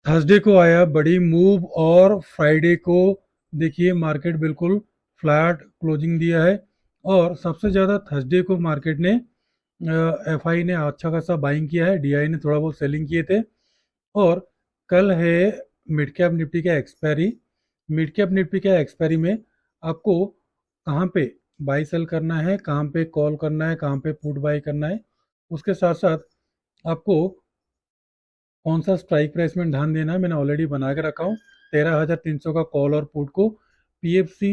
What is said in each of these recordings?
Thursday को आया बड़ी मूव और फ्राइडे को देखिए मार्केट बिल्कुल फ्लैट क्लोजिंग दिया है। और सबसे ज़्यादा थर्सडे को मार्केट ने एफआई ने अच्छा खासा बाइंग किया है, डीआई ने थोड़ा बहुत सेलिंग किए थे। और कल है मिड कैप निफ्टी का एक्सपायरी। मिड कैप निफ्टी का एक्सपायरी में आपको कहाँ पे बाई सेल करना है, कहाँ पे कॉल करना है, कहाँ पे पुट बाई करना है, उसके साथ साथ आपको कौन सा स्ट्राइक प्राइस में ध्यान देना है मैंने ऑलरेडी बना के रखा हूँ। 13,300 का कॉल और पुट को पीएफसी,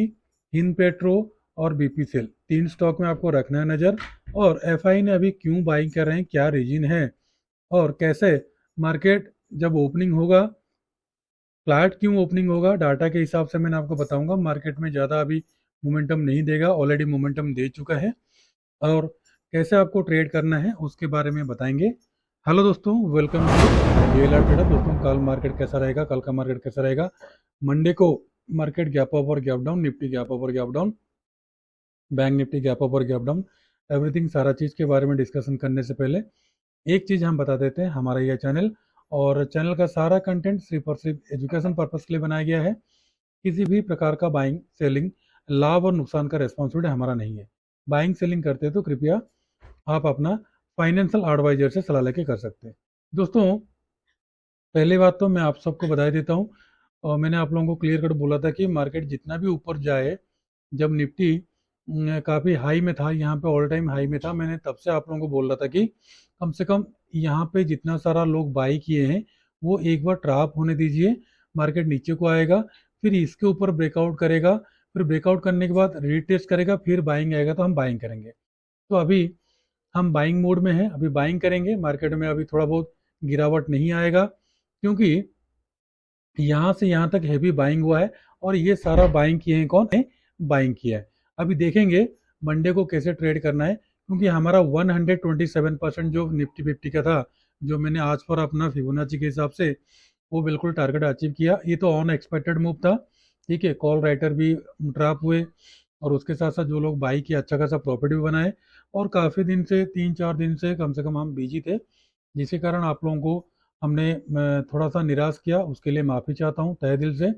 हिंद पेट्रो और बीपीसीएल तीन स्टॉक में आपको रखना है नज़र। और एफआई ने अभी क्यों बाइंग कर रहे हैं, क्या रीजन है, और कैसे मार्केट जब ओपनिंग होगा, फ्लैट क्यों ओपनिंग होगा, डाटा के हिसाब से मैंने आपको बताऊंगा। मार्केट में ज़्यादा अभी मोमेंटम नहीं देगा, ऑलरेडी मोमेंटम दे चुका है। और कैसे आपको ट्रेड करना है उसके बारे में बताएंगे। हेलो दोस्तों, वेलकम टू जेएलआर ट्रेडर। दोस्तों कल मार्केट कैसा रहेगा, कल का मार्केट कैसा रहेगा? मंडे को मार्केट गैप अप और gap down, Nifty gap up और gap down, Bank Nifty gap up और गैप डाउन, एवरीथिंग सारा चीज़ के बारे में डिस्कशन करने से पहले एक चीज़ हम बता देते हैं। हमारा यह चैनल और चैनल का सारा कंटेंट सिर्फ और सिर्फ एजुकेशन पर्पस के लिए बनाया गया है। किसी भी प्रकार का बाइंग सेलिंग, लाभ और नुकसान का रेस्पॉन्सिबिलिटी हमारा नहीं है। बाइंग सेलिंग करते हैं तो कृपया आप अपना फाइनेंशियल एडवाइजर से सलाह लेके कर सकते हैं। दोस्तों पहली बात तो मैं आप सबको बधाई देता हूँ। और मैंने आप लोगों को क्लियर कट बोला था कि मार्केट जितना भी ऊपर जाए, जब निफ्टी काफ़ी हाई में था, यहाँ पे ऑल टाइम हाई में था, मैंने तब से आप लोगों को बोल रहा था कि कम से कम यहाँ पे जितना सारा लोग बाई किए हैं वो एक बार ट्रैप होने दीजिए। मार्केट नीचे को आएगा, फिर इसके ऊपर ब्रेकआउट करेगा, फिर ब्रेकआउट करने के बाद रीटेस्ट करेगा, फिर बाइंग आएगा तो हम बाइंग करेंगे। तो अभी हम बाइंग मोड में हैं, अभी बाइंग करेंगे। मार्केट में अभी थोड़ा बहुत गिरावट नहीं आएगा, क्योंकि यहाँ से यहाँ तक हैवी बाइंग हुआ है। और ये सारा बाइंग किए हैं कौन है? बाइंग किया है। अभी देखेंगे मंडे को कैसे ट्रेड करना है, क्योंकि हमारा 127% जो निफ्टी फिफ्टी का था, जो मैंने आज पर अपना फिबोनाची के हिसाब से वो बिल्कुल टारगेट अचीव किया। ये तो ऑन एक्सपेक्टेड मूव था, ठीक है। कॉल राइटर भी ड्रॉप हुए और उसके साथ साथ जो लोग बाई किए अच्छा खासा प्रॉफिट भी बनाए। और काफ़ी दिन से 3-4 दिन से कम हम बिजी थे, जिसके कारण आप लोगों को हमने थोड़ा सा निराश किया, उसके लिए माफ़ी चाहता हूँ तहे दिल से।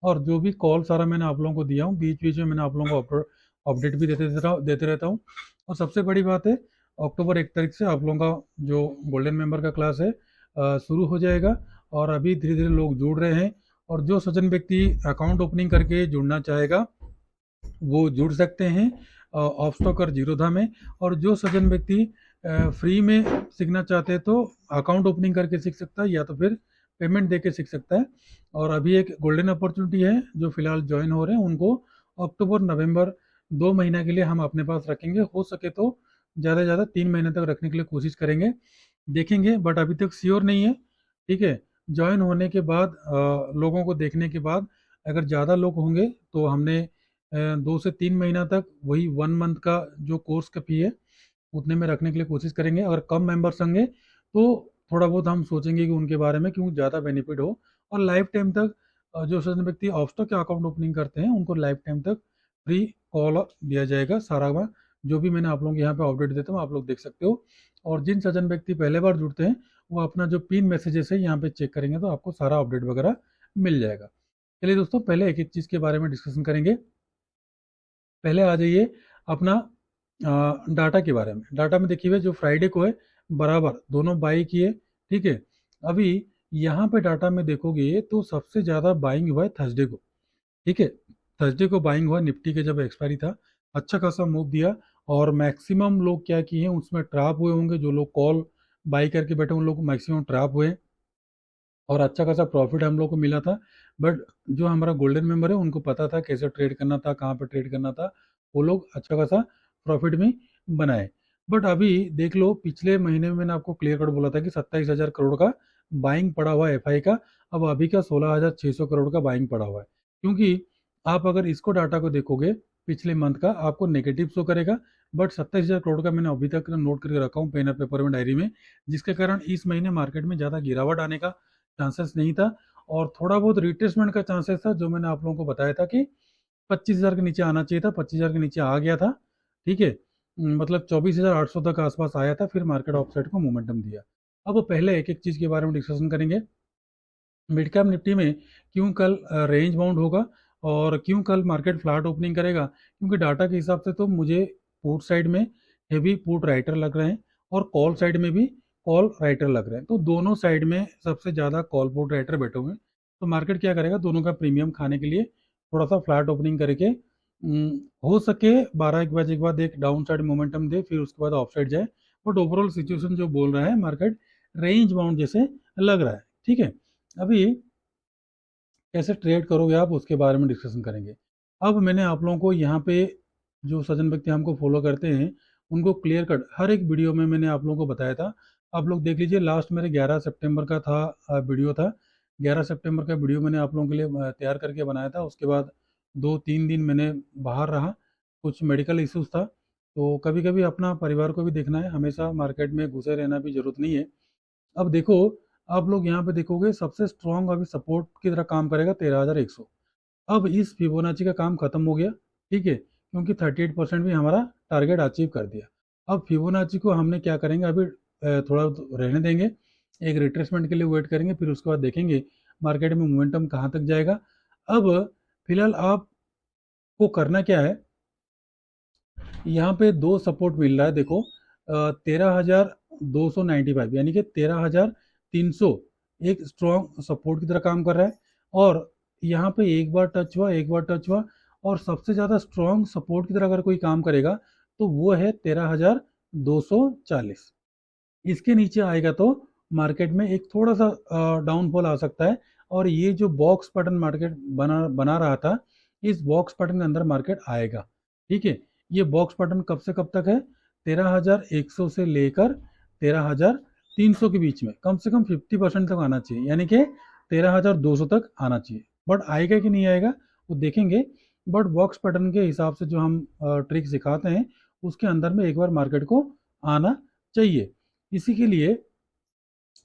और जो भी कॉल सारा मैंने आप लोगों को दिया हूँ, बीच बीच में मैंने आप लोगों को अपडेट भी देते रहता हूँ। और सबसे बड़ी बात है, अक्टूबर 1 तारीख से आप लोगों का जो गोल्डन मेंबर का क्लास है शुरू हो जाएगा। और अभी धीरे धीरे लोग जुड़ रहे हैं। और जो सज्जन व्यक्ति अकाउंट ओपनिंग करके जुड़ना चाहेगा वो जुड़ सकते हैं ऑफ स्टॉक और जीरोधा में। और जो सज्जन व्यक्ति फ्री में सीखना चाहते हैं तो अकाउंट ओपनिंग करके सीख सकता है, या तो फिर पेमेंट दे के सीख सकता है। और अभी एक गोल्डन अपॉर्चुनिटी है, जो फिलहाल ज्वाइन हो रहे हैं उनको अक्टूबर नवंबर 2 महीना के लिए हम अपने पास रखेंगे। हो सके तो ज़्यादा से ज़्यादा 3 महीने तक रखने के लिए कोशिश करेंगे, देखेंगे, बट अभी तक श्योर नहीं है, ठीक है। ज्वाइन होने के बाद लोगों को देखने के बाद अगर ज़्यादा लोग होंगे तो हमने 2 से 3 महीना तक वही 1 मंथ का जो कोर्स का फी है उतने में रखने के लिए कोशिश करेंगे। अगर कम मेंबर्स होंगे तो थोड़ा बहुत हम सोचेंगे कि उनके बारे में क्यों ज़्यादा बेनिफिट हो। और लाइफ टाइम तक जो सज्जन व्यक्ति ऑफस्टॉक के अकाउंट ओपनिंग करते हैं उनको लाइफ टाइम तक फ्री कॉल दिया जाएगा सारा में। जो भी मैंने आप लोगों को यहाँ पे अपडेट देता हूँ आप लोग देख सकते हो। और जिन सज्जन व्यक्ति पहले बार जुड़ते हैं वो अपना जो पिन मैसेजेस है यहाँ पे चेक करेंगे तो आपको सारा अपडेट वगैरह मिल जाएगा। चलिए दोस्तों, पहले एक एक चीज़ के बारे में डिस्कशन करेंगे। पहले आ जाइए अपना डाटा के बारे में। डाटा में देखिए हुए जो फ्राइडे को है बराबर दोनों बाई किए, ठीक है। अभी यहाँ पे डाटा में देखोगे तो सबसे ज़्यादा बाइंग हुआ है थर्सडे को, ठीक है। थर्सडे को बाइंग हुआ, निफ्टी के जब एक्सपायरी था अच्छा खासा मूव दिया। और मैक्सिमम लोग क्या किए हैं उसमें ट्रैप हुए होंगे, जो लोग कॉल बाई करके बैठे उन लोग को मैक्सिमम ट्रैप हुए और अच्छा खासा प्रॉफिट हम लोग को मिला था। बट जो हमारा गोल्डन मेंबर है उनको पता था कैसे ट्रेड करना था, कहाँ पे ट्रेड करना था, वो लोग अच्छा खासा प्रॉफिट में बनाए। बट अभी देख लो, पिछले महीने में मैंने आपको क्लियर कट बोला था कि 27,000 करोड़ का बाइंग पड़ा हुआ है एफआई का। अब अभी का 16,600 करोड़ का बाइंग पड़ा हुआ है, क्योंकि आप अगर इसको डाटा को देखोगे पिछले मंथ का आपको नेगेटिव शो करेगा। बट 27,000 करोड़ का मैंने अभी तक नोट करके रखा हूँ पेन और पेपर में, डायरी में, जिसके कारण इस महीने मार्केट में ज़्यादा गिरावट आने का चांसेस नहीं था। और थोड़ा बहुत रिट्रेसमेंट का चांसेस था, जो मैंने आप लोगों को बताया था कि 25,000 के नीचे आना चाहिए था, 25,000 के नीचे आ गया था, ठीक है। मतलब 24,800 तक आसपास आया था, फिर मार्केट ऑफ साइड को मोमेंटम दिया। अब पहले एक एक चीज़ के बारे में डिस्कशन करेंगे। मिड कैप निफ्टी में क्यों कल रेंज बाउंड होगा और क्यों कल मार्केट फ्लैट ओपनिंग करेगा, क्योंकि डाटा के हिसाब से तो मुझे पुट साइड में हेवी पुट राइटर लग रहे हैं और कॉल साइड में भी कॉल राइटर लग रहे हैं। तो दोनों साइड में सबसे ज़्यादा कॉल पुट राइटर बैठे हुए हैं। तो मार्केट क्या करेगा, दोनों का प्रीमियम खाने के लिए थोड़ा सा फ्लैट ओपनिंग करके हो सके 12-1 बजे के बाद एक डाउन साइड मोमेंटम दे, फिर उसके बाद ऑफ साइड जाए। बट ओवरऑल सिचुएशन जो बोल रहा है मार्केट रेंज बाउंड जैसे लग रहा है। ठीक है, अभी कैसे ट्रेड करोगे आप उसके बारे में डिस्कशन करेंगे। अब मैंने आप लोगों को यहाँ पे जो सज्जन व्यक्ति हमको फॉलो करते हैं उनको क्लियर कट हर एक वीडियो में मैंने आप लोगों को बताया था। आप लोग देख लीजिए, लास्ट मेरे 11 सितंबर का था वीडियो था। 11 सितंबर का वीडियो मैंने आप लोगों के लिए तैयार करके बनाया था। उसके बाद 2-3 दिन मैंने बाहर रहा, कुछ मेडिकल इश्यूज था। तो कभी कभी अपना परिवार को भी देखना है, हमेशा मार्केट में घुसे रहना भी जरूरत नहीं है। अब देखो, आप लोग यहाँ पे देखोगे सबसे स्ट्रॉन्ग अभी सपोर्ट की तरह काम करेगा 13,100। अब इस फिबोनाची का काम खत्म हो गया, ठीक है, क्योंकि 38% भी हमारा टारगेट अचीव कर दिया। अब फिबोनाची को हमने क्या करेंगे, अभी थोड़ा रहने देंगे, एक रिट्रेसमेंट के लिए वेट करेंगे, फिर उसके बाद देखेंगे मार्केट में मोमेंटम कहाँ तक जाएगा। अब फिलहाल आपको करना क्या है, यहाँ पे दो सपोर्ट मिल रहा है देखो, 13,295 यानी कि 13,300 एक स्ट्रॉन्ग सपोर्ट की तरह काम कर रहा है। और यहाँ पे एक बार टच हुआ, एक बार टच हुआ, और सबसे ज़्यादा स्ट्रॉन्ग सपोर्ट की तरह अगर कोई काम करेगा तो वो है 13,240। इसके नीचे आएगा तो मार्केट में एक थोड़ा सा डाउनफॉल आ सकता है। और ये जो बॉक्स पैटर्न मार्केट बना बना रहा था, इस बॉक्स पैटर्न के अंदर मार्केट आएगा। ठीक है, ये बॉक्स पैटर्न कब से कब तक है, 13,100 से लेकर 13,300 के बीच में कम से कम 50% तक आना चाहिए, यानी कि 13,200 तक आना चाहिए। बट आएगा कि नहीं आएगा वो देखेंगे। बट बॉक्स पैटर्न के हिसाब से जो हम ट्रिक सिखाते हैं उसके अंदर में एक बार मार्केट को आना चाहिए। इसी के लिए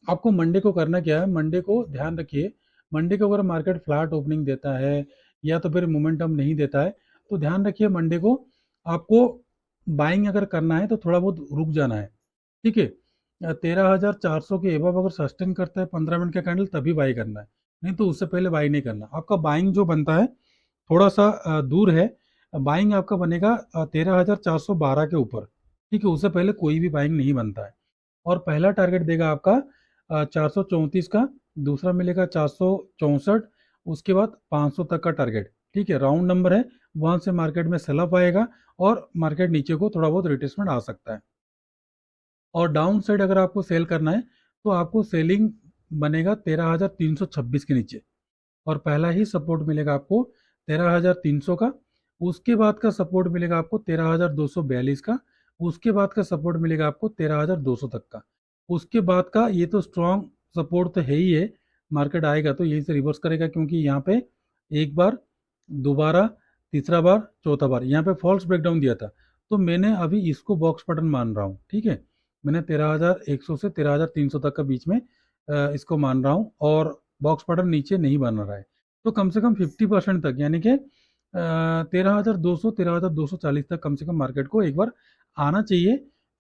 आपको मंडे को करना क्या है, मंडे को ध्यान रखिए। मंडे को अगर मार्केट फ्लैट ओपनिंग देता है या तो फिर मोमेंटम नहीं देता है तो ध्यान रखिए, मंडे को आपको बाइंग अगर करना है तो थोड़ा बहुत रुक जाना है। ठीक है, 13,400 के एबव अगर सस्टेन करता है 15 मिनट का कैंडल तभी बाई करना है, नहीं तो उससे पहले बाई नहीं करना। आपका बाइंग जो बनता है थोड़ा सा दूर है, बाइंग आपका बनेगा 13,412 के ऊपर। ठीक है, उससे पहले कोई भी बाइंग नहीं बनता है। और पहला टारगेट देगा आपका 434 का, दूसरा मिलेगा 464, उसके बाद 500 तक का टारगेट। ठीक है, राउंड नंबर है, वहां से मार्केट में सेलअप आएगा और मार्केट नीचे को थोड़ा बहुत रिट्रेसमेंट आ सकता है। और डाउन साइड अगर आपको सेल करना है तो आपको सेलिंग बनेगा 13,326 के नीचे, और पहला ही सपोर्ट मिलेगा आपको 13,300 का। उसके बाद का सपोर्ट मिलेगा आपको 13,242 का। उसके बाद का सपोर्ट मिलेगा आपको 13,200 तक का। उसके बाद का ये तो स्ट्रॉन्ग सपोर्ट तो है ही है, मार्केट आएगा तो यही से रिवर्स करेगा, क्योंकि यहाँ पे एक बार, दोबारा, तीसरा बार, चौथा बार यहाँ पे फॉल्स ब्रेकडाउन दिया था। तो मैंने अभी इसको बॉक्स पैटर्न मान रहा हूँ। ठीक है, मैंने 13,100 से 13,300 तक का बीच में इसको मान रहा हूँ, और बॉक्स पैटर्न नीचे नहीं बन रहा है। तो कम से कम 50% तक, यानी कि 13,200 13,240 तक कम से कम मार्केट को एक बार आना चाहिए।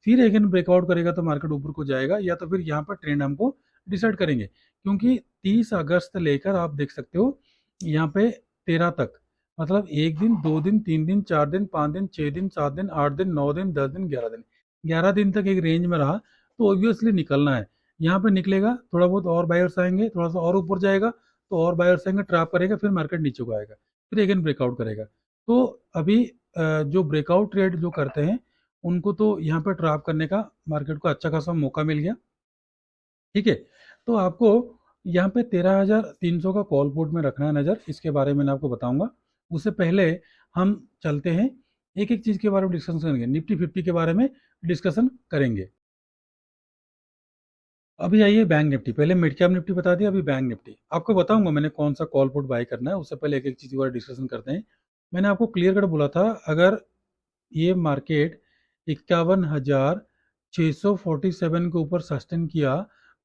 फिर अगेन ब्रेकआउट करेगा तो मार्केट ऊपर को जाएगा, या तो फिर यहाँ पर ट्रेंड हमको डिसाइड करेंगे। क्योंकि 30 अगस्त लेकर आप देख सकते हो यहाँ पे 13 तक, मतलब 1 दिन, 2 दिन, 3 दिन, 4 दिन, 5 दिन, 6 दिन, 7 दिन, 8 दिन, 9 दिन, 10 दिन, 11 दिन, 11 दिन तक एक रेंज में रहा तो ऑब्वियसली निकलना है। यहाँ पे निकलेगा, थोड़ा बहुत और बायर्स आएंगे, थोड़ा सा और ऊपर जाएगा तो और बायर्स आएंगे, ट्रैप करेगा, फिर मार्केट नीचे को आएगा, फिर अगेन ब्रेकआउट करेगा। तो अभी जो ब्रेकआउट ट्रेड जो करते हैं उनको तो यहाँ पे ट्रैप करने का मार्केट को अच्छा खासा मौका मिल गया। ठीक है, तो आपको यहाँ पे 13,300 का कॉल पोर्ट में रखना है नज़र, इसके बारे में मैं आपको बताऊंगा। उससे पहले हम चलते हैं, एक एक चीज़ के बारे में डिस्कशन करेंगे, निफ्टी 50 के बारे में डिस्कशन करेंगे। अभी आइए बैंक निफ्टी, पहले मिड कैप निफ्टी बता दिया, अभी बैंक निफ्टी आपको बताऊंगा मैंने कौन सा कॉल पुट बाय करना है। उससे पहले एक एक चीज़ के बारे में डिस्कशन करते हैं। मैंने आपको क्लियर कट बोला था, अगर ये मार्केट 51,647 के ऊपर सस्टेन किया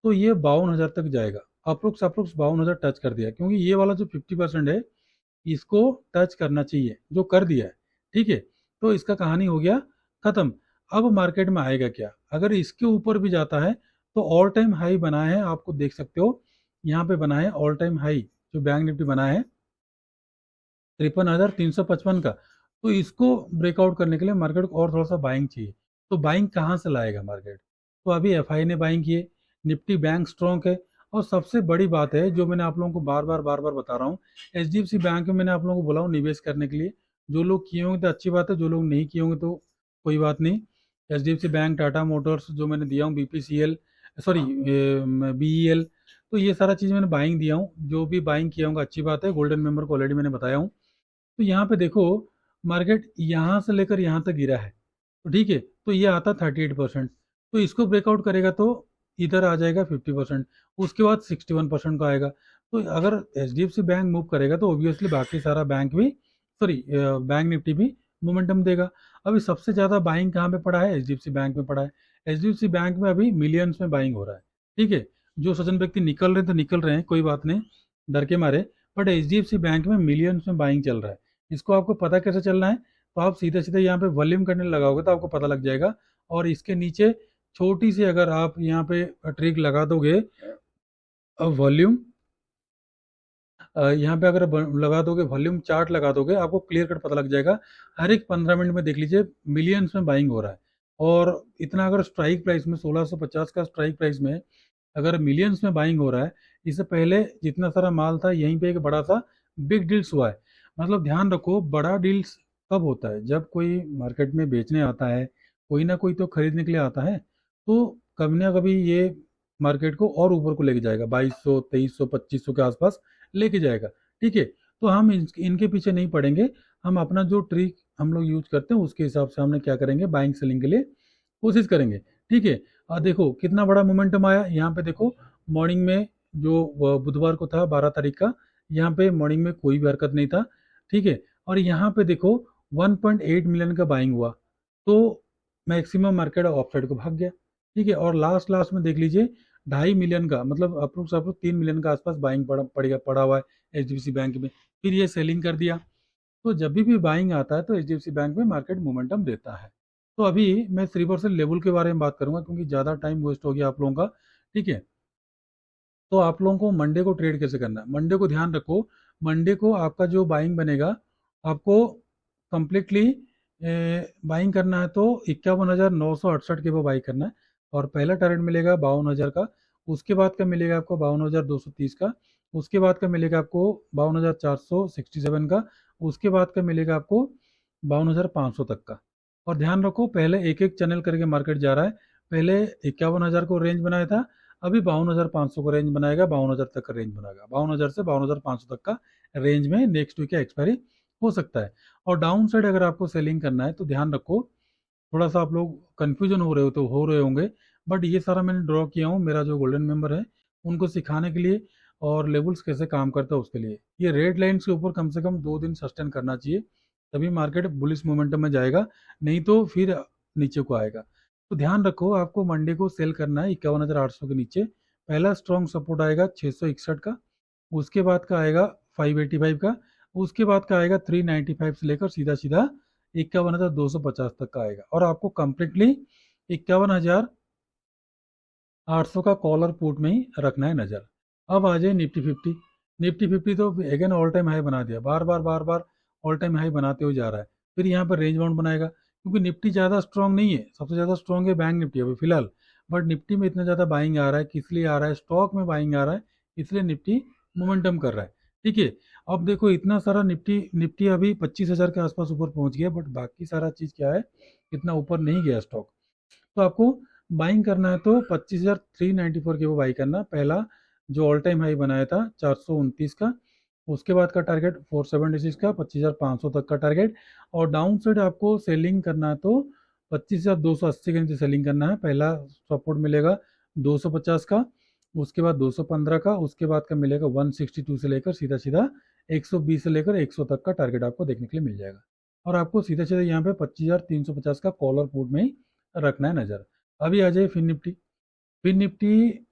तो ये 52,000 तक जाएगा। अप्रोक्स अप्रोक्स 52,000 टच कर दिया, क्योंकि ये वाला जो 50% है इसको टच करना चाहिए, जो कर दिया है। ठीक है, तो इसका कहानी हो गया खत्म। अब मार्केट में आएगा क्या, अगर इसके ऊपर भी जाता है तो ऑल टाइम हाई बना है, आपको देख सकते हो यहाँ पे बना है ऑल टाइम हाई, जो बैंक निफ्टी बना है 53,355 का। तो इसको ब्रेकआउट करने के लिए मार्केट को और थोड़ा सा बाइंग चाहिए। तो बाइंग कहाँ से लाएगा मार्केट? तो अभी एफआई ने बाइंग किए, निफ्टी बैंक स्ट्रॉन्ग है। और सबसे बड़ी बात है जो मैंने आप लोगों को बार बार बता रहा हूँ, एचडीएफसी बैंक में मैंने आप लोगों को बोला हूँ निवेश करने के लिए। जो लोग किए होंगे तो अच्छी बात है, जो लोग नहीं किए होंगे तो कोई बात नहीं। एचडीएफसी बैंक, टाटा मोटर्स जो मैंने दिया हूँ, बीपीसीएल, सॉरी बीईएल, तो ये सारा चीज़ मैंने बाइंग दिया हूँ। जो भी बाइंग किया होगा अच्छी बात है, गोल्डन मेंबर को ऑलरेडी मैंने बताया हूँ। तो यहाँ पे देखो, मार्केट यहाँ से लेकर यहाँ तक गिरा है, तो ठीक है, तो ये आता 38%। तो इसको ब्रेकआउट करेगा तो इधर आ जाएगा 50%, उसके बाद 61% का आएगा। तो अगर H D F C bank move करेगा तो ऑब्वियसली बाकी सारा बैंक भी, सॉरी बैंक निफ्टी भी मोमेंटम देगा। अभी सबसे ज़्यादा बाइंग कहाँ पे पड़ा है? H D F C bank में पड़ा है। H D F C bank में अभी मिलियंस में बाइंग हो रहा है, ठीक है। जो सज्जन व्यक्ति निकल रहे हैं तो निकल रहे हैं, कोई बात नहीं, डर के मारे। But H D F C bank में मिलियंस में बाइंग चल रहा है। इसको आपको पता कैसे चलना है? तो आप सीधे सीधे यहाँ पे वॉल्यूम करने लगाओगे तो आपको पता लग जाएगा। और इसके नीचे छोटी सी अगर आप यहाँ पे ट्रिक लगा दोगे, वॉल्यूम, यहाँ पे अगर लगा दोगे, वॉल्यूम चार्ट लगा दोगे, आपको क्लियर कट पता लग जाएगा। हर एक 15 मिनट में देख लीजिए मिलियंस में बाइंग हो रहा है। और इतना अगर स्ट्राइक प्राइस में 1650 का स्ट्राइक प्राइस में अगर मिलियंस में बाइंग हो रहा है, इससे पहले जितना सारा माल था यहीं पे एक बड़ा सा बिग डील्स हुआ है। मतलब ध्यान रखो, बड़ा डील्स कब होता है? जब कोई मार्केट में बेचने आता है, कोई ना कोई तो खरीदने के लिए आता है। तो कभी ना कभी ये मार्केट को और ऊपर को लेके जाएगा, 2200, 2300, 2500 के आसपास लेके जाएगा, ठीक है। तो हम इनके पीछे नहीं पड़ेंगे। हम अपना जो ट्रिक हम लोग यूज करते हैं उसके हिसाब से हमने क्या करेंगे, बाइंग सेलिंग के लिए कोशिश करेंगे, ठीक है। देखो कितना बड़ा मोमेंटम आया यहाँ पे। देखो मॉर्निंग में जो बुधवार को था 12 तारीख का, यहाँ पे मॉर्निंग में कोई भी हरकत नहीं था, ठीक है। और यहाँ पे देखो 1.8 मिलियन का बाइंग हुआ, तो मैक्सिमम मार्केट ऑफ साइड को भाग गया, ठीक है। और लास्ट लास्ट में देख लीजिए 2.5 मिलियन का, मतलब अप्रोक्स अप्रोक्स 3 मिलियन का आसपास बाइंग पड़ा हुआ है एचडीएफसी बैंक में। फिर ये सेलिंग कर दिया। तो जब भी बाइंग आता है तो एचडीएफसी बैंक में मार्केट मोमेंटम देता है। तो अभी मैं रिवर्सल लेवल के बारे में बात करूंगा क्योंकि ज़्यादा टाइम वेस्ट हो गया आप लोगों का, ठीक है। तो आप लोगों को मंडे को ट्रेड कैसे करना है? मंडे को ध्यान रखो, मंडे को आपका जो बाइंग बनेगा, आपको कंप्लीटली बाइंग करना है तो 51,968 के वो बाई करना है। और पहला टारगेट मिलेगा 52,000 का, उसके बाद का मिलेगा आपको 52,230 का, उसके बाद का मिलेगा आपको 52,467 का, उसके बाद का मिलेगा आपको 52,500 तक का। और ध्यान रखो, पहले एक एक चैनल करके मार्केट जा रहा है। पहले 51,000 को रेंज बनाया था, अभी 52,500 का रेंज बनाएगा, 52,000 तक का रेंज बनाएगा, 52,000 से 52,500 तक का रेंज में नेक्स्ट वीक का एक्सपायरी हो सकता है। और डाउन साइड अगर आपको सेलिंग करना है तो ध्यान रखो, थोड़ा सा आप लोग कंफ्यूजन हो रहे होंगे, बट ये सारा मैंने ड्रॉ किया हूँ, मेरा जो गोल्डन मेंबर है उनको सिखाने के लिए, और लेवल्स कैसे काम करता है उसके लिए। ये रेड लाइन्स के ऊपर कम से कम 2 दिन सस्टेन करना चाहिए, तभी मार्केट बुलिश मोमेंटम में जाएगा, नहीं तो फिर नीचे को आएगा। तो ध्यान रखो, आपको मंडे को सेल करना है 51,800 के नीचे। पहला स्ट्रॉन्ग सपोर्ट आएगा 661 का, उसके बाद का आएगा 585 का, उसके बाद का आएगा 395 से लेकर सीधा सीधा 51,250 तक का आएगा। और आपको कंप्लीटली 51,800 का कॉलर पुट में ही रखना है नजर। अब आ जाए निफ्टी फिफ्टी। निफ्टी फिफ्टी तो अगेन ऑल टाइम हाई बना दिया, बार बार ऑल टाइम हाई बनाते हुए जा रहा है। फिर यहाँ पर रेंज बाउंड बनाएगा, क्योंकि निफ्टी ज़्यादा स्ट्रॉन्ग नहीं है, सबसे ज़्यादा स्ट्रॉन्ग है बैंक निफ्टी अभी फिलहाल। बट निफ्टी में इतना ज़्यादा बाइंग आ रहा है, किस लिए आ रहा है? स्टॉक में बाइंग आ रहा है, इसलिए निफ्टी मोमेंटम कर रहा है, ठीक है। अब देखो इतना सारा निफ्टी निफ्टी अभी 25,000 के आसपास ऊपर पहुंच गया, बट बाकी सारा चीज़ क्या है, इतना ऊपर नहीं गया स्टॉक। तो आपको बाइंग करना है तो 25,394 की वो बाई करना, पहला जो ऑल टाइम हाई बनाया था 429 का, उसके बाद का टारगेट 476 का, 25,500 तक का टारगेट। और डाउन साइड आपको सेलिंग करना है तो 25,280 के नीचे सेलिंग करना है। पहला सपोर्ट मिलेगा 250 का, उसके बाद 215 का, उसके बाद का मिलेगा 162 से लेकर सीधा सीधा 120 से लेकर 100 तक का टारगेट आपको देखने के लिए मिल जाएगा। और आपको सीधा सीधा यहाँ पे 25,350 का कॉलर पुट में ही रखना है नज़र। अभी आ जाए फिन निफ्टी। फिन निफ्टी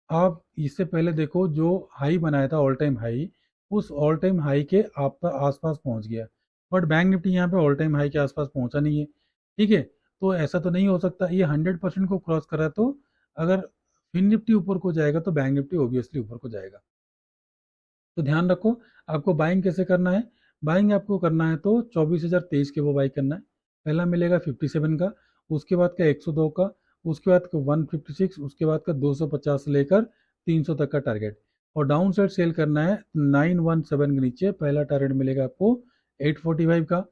आप इससे पहले देखो, जो हाई बनाया था ऑल टाइम हाई, उस ऑल टाइम हाई के आप आसपास पहुंच गया। बट बैंक निफ्टी यहाँ पे ऑल टाइम हाई के आसपास पहुंचा नहीं है, ठीक है। तो ऐसा तो नहीं हो सकता, ये 100% को क्रॉस करा तो अगर फिन निफ्टी ऊपर को जाएगा तो बैंक निफ्टी ऑब्वियसली ऊपर को जाएगा। तो ध्यान रखो, आपको बाइंग कैसे करना है। बाइंग आपको करना है तो 24,023 के वो बाई करना है। पहला मिलेगा 57 का, उसके बाद का 102 का, उसके बाद का 156, उसके बाद का 250 से लेकर 300 तक का टारगेट। और डाउन साइड सेल करना है 917 के नीचे। पहला टारगेट मिलेगा आपको 845 का,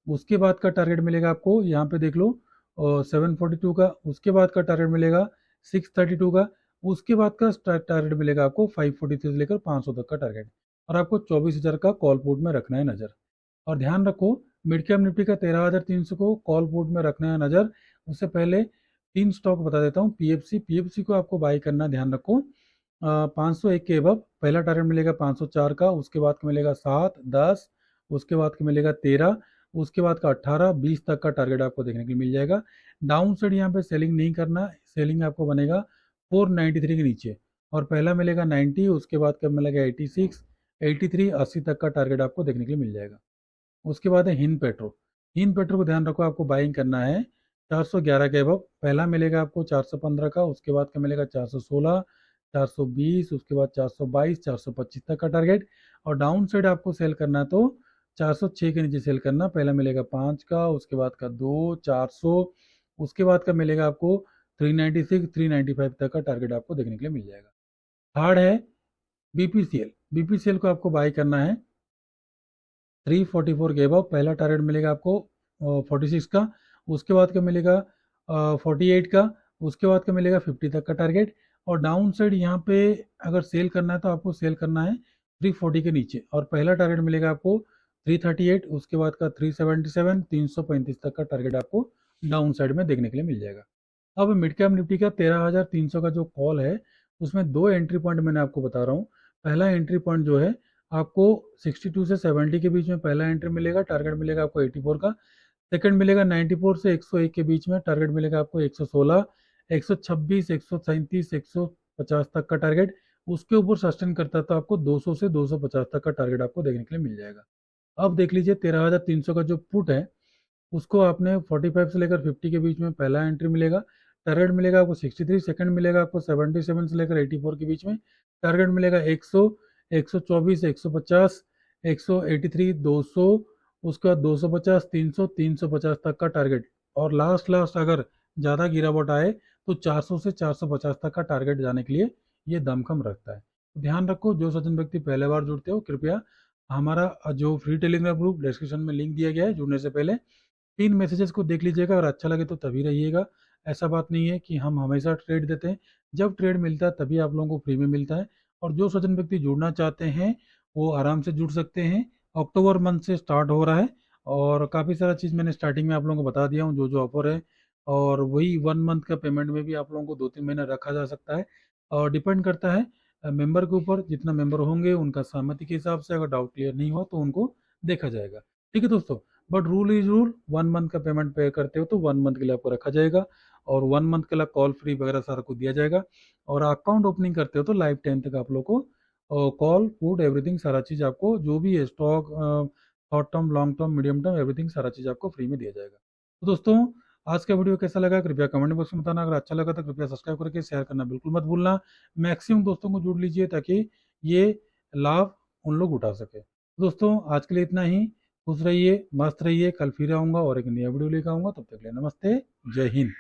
उसके बाद का टारगेट मिलेगा आपको यहाँ पे देख लो 742 का, उसके बाद का टारगेट मिलेगा 632 का, उसके बाद का टारगेट मिलेगा आपको 543 से लेकर 500 तक का टारगेट। और आपको 24,000 का कॉल पुट में रखना है नज़र। और ध्यान रखो, मिड कैप निफ्टी का 13,300 को कॉल पुट में रखना है नज़र। उससे पहले तीन स्टॉक बता देता हूँ। पीएफसी, पीएफसी को आपको बाई करना है, ध्यान रखो 501 के अब पहला टारगेट मिलेगा 504 का, उसके बाद का मिलेगा 7, 10, उसके बाद का मिलेगा 13, उसके बाद का 18, 20 तक का टारगेट आपको देखने के लिए मिल जाएगा। डाउन साइड यहाँ पे सेलिंग नहीं करना, सेलिंग आपको बनेगा 493 के नीचे। और पहला मिलेगा 90, उसके बाद का मिलेगा 86, 83, 80 तक का टारगेट आपको देखने के लिए मिल जाएगा। उसके बाद है हिंद पेट्रो। हिंद पेट्रो को ध्यान रखो, आपको बाइंग करना है 411 के अब पहला मिलेगा आपको 415 का, उसके बाद का मिलेगा 416, 420, उसके बाद 422, 425 तक का टारगेट। और डाउन साइड आपको सेल करना है तो 406 के नीचे सेल करना। पहला मिलेगा 5 का, उसके बाद का 2, 400, उसके बाद का मिलेगा आपको 396, 395 तक का टारगेट आपको देखने के लिए मिल जाएगा। थर्ड है बीपीसीएल। बीपीसीएल को आपको बाई करना है 344 के अबव। पहला टारगेट मिलेगा आपको 46 का, उसके बाद का मिलेगा 48 का, उसके बाद का मिलेगा 50 तक का टारगेट। और डाउन साइड यहाँ पे अगर सेल करना है तो आपको सेल करना है 340 के नीचे। और पहला टारगेट मिलेगा आपको 338, उसके बाद का 377, 335 तक का टारगेट आपको डाउन साइड में देखने के लिए मिल जाएगा। अब मिड कैप निफ्टी का 13,300 का जो कॉल है, उसमें दो एंट्री पॉइंट मैंने आपको बता रहा हूँ। पहला एंट्री पॉइंट जो है आपको 62 से 70 के बीच में पहला एंट्री मिलेगा, टारगेट मिलेगा आपको 84 का। सेकंड मिलेगा 94 से 101 के बीच में, टारगेट मिलेगा आपको 116, 126, 137, 150 तक का टारगेट। उसके ऊपर सस्टेन करता है तो आपको 200 से 250 तक का टारगेट आपको देखने के लिए मिल जाएगा। अब देख लीजिए 13,300 का जो पुट है, उसको आपने 45 से लेकर 50 के बीच में पहला एंट्री मिलेगा, टारगेट मिलेगा आपको 63, सेकंड मिलेगा आपको 77 से लेकर 84 के बीच में, टारगेट मिलेगा 100, 124, 150, 183, 200, उसके बाद 250, 300, 350 तक का टारगेट। और लास्ट अगर ज़्यादा गिरावट आए तो 400 से 450 तक का टारगेट जाने के लिए ये दमखम रखता है। ध्यान रखो, जो सज्जन व्यक्ति पहले बार जुड़ते हो कृपया हमारा जो फ्री टेलीग्राम ग्रुप डिस्क्रिप्शन में लिंक दिया गया है, जुड़ने से पहले तीन मैसेजेस को देख लीजिएगा और अच्छा लगे तो तभी रहिएगा। ऐसा बात नहीं है कि हम हमेशा ट्रेड देते हैं, जब ट्रेड मिलता है तभी आप लोगों को फ्री में मिलता है। और जो सज्जन व्यक्ति जुड़ना चाहते हैं वो आराम से जुड़ सकते हैं। अक्टूबर मंथ से स्टार्ट हो रहा है और काफ़ी सारा चीज़ मैंने स्टार्टिंग में आप लोगों को बता दिया हूँ, जो जो ऑफर है। और वही 1 मंथ का पेमेंट में भी आप लोगों को 2-3 महीना रखा जा सकता है। और डिपेंड करता है मेंबर के ऊपर, जितना मेंबर होंगे उनका सहमति के हिसाब से, अगर डाउट क्लियर नहीं हुआ तो उनको देखा जाएगा। ठीक है दोस्तों, but rule is rule, 1 month का पेमेंट पे करते हो तो 1 मंथ के लिए आपको रखा जाएगा और 1 मंथ के लिए कॉल फ्री वगैरह सारा कुछ दिया जाएगा। और अकाउंट ओपनिंग करते हो तो लाइफ टाइम तक आप लोग को कॉल पुट एवरीथिंग सारा चीज़ आपको, जो भी है stock, short term, long term, medium term, everything सारा चीज़ आपको फ्री में दिया जाएगा। तो दोस्तों, आज का वीडियो कैसा लगा कृपया कमेंट बॉक्स में बताना। अगर अच्छा लगा तो कृपया सब्सक्राइब करके शेयर करना बिल्कुल मत भूलना। मैक्सिमम दोस्तों को जोड़ लीजिए ताकि ये लाभ उन लोग उठा सके। दोस्तों, आज के लिए इतना ही। खुश रहिए, मस्त रहिए। कल फिर आऊँगा और एक नया वीडियो लेकर आऊँगा। तब तक के लिए नमस्ते, जय हिंद।